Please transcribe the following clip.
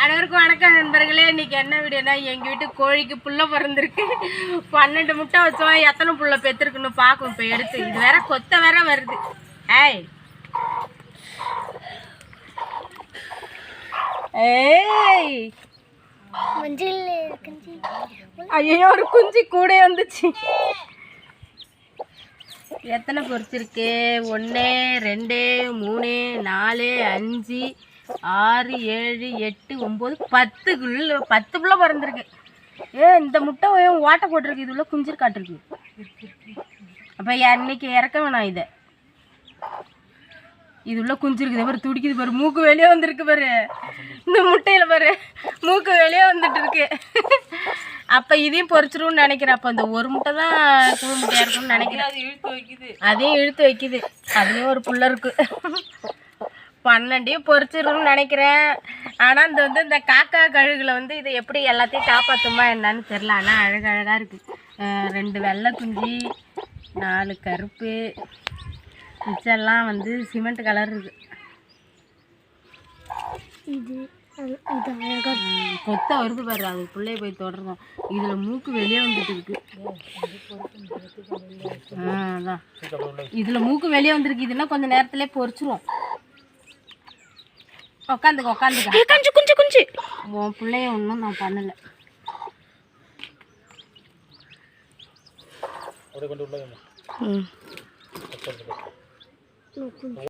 அனைவருக்கும் வணக்கம் நண்பர்களே. இன்னைக்கு என்ன வீடியோனா, எங்கள் வீட்டு கோழிக்கு புள்ள பிறந்திருக்கு. 12 முட்டை வச்சோம். எத்தனை புள்ள பெற்றுருக்குன்னு பார்க்கும். இப்போ எடுத்து இது வேற கொத்த வேற வருது. ஏய் ஐயோ, ஒரு குஞ்சு கூட வந்துச்சு. எத்தனை பொரிச்சிருக்கு? 1 2 3 4 5 6 7 8 9 10 புள்ள பிறந்திருக்கு. இந்த முட்டை ஓட்டை போட்டிருக்கு. இது உள்ள குஞ்சு காட்டிருக்கு. அப்போ அன்னைக்கு இறக்க வேணாம். இது உள்ள குஞ்சு இருக்குது பாரு, துடிக்குது பாரு, மூக்கு வெளியே வந்துருக்கு பாரு. இந்த முட்டையில் பாரு, மூக்கு வெளியே வந்துட்டு இருக்கு. அப்போ இதையும் பொரிச்சிரும்னு நினைக்கிறேன். அப்போ அந்த ஒரு முட்டை தான் கூழ் முட்டையாக இருக்கும்னு நினைக்கிறேன். அதையும் இழுத்து வைக்குது. அதுலேயும் ஒரு புள்ள இருக்கு. 12 பொரிச்சிரும்னு நினைக்கிறேன். ஆனால் இந்த காக்கா கழுகுல இதை எப்படி எல்லாத்தையும் காப்பாற்றுமா என்னன்னு தெரில. ஆனால் அழகழகாக இருக்குது. 2 வெள்ளை குஞ்சு, 4 கருப்பு, மிச்செல்லாம் சிமெண்ட் கலர் இருக்குது. இது அழகாக கொத்த வருது பாரு. அது பிள்ளைய போய் தொடரும். இதில் மூக்கு வெளியே வந்துட்டு இருக்கு. அதான் இதில் மூக்கு வெளியே வந்துருக்கு. இதுன்னா கொஞ்சம் நேரத்துலேயே பொரிச்சிரும். உட்காந்துக்க குஞ்சு குஞ்சு. உன் பிள்ளைய ஒன்றும் நான் பண்ணலை.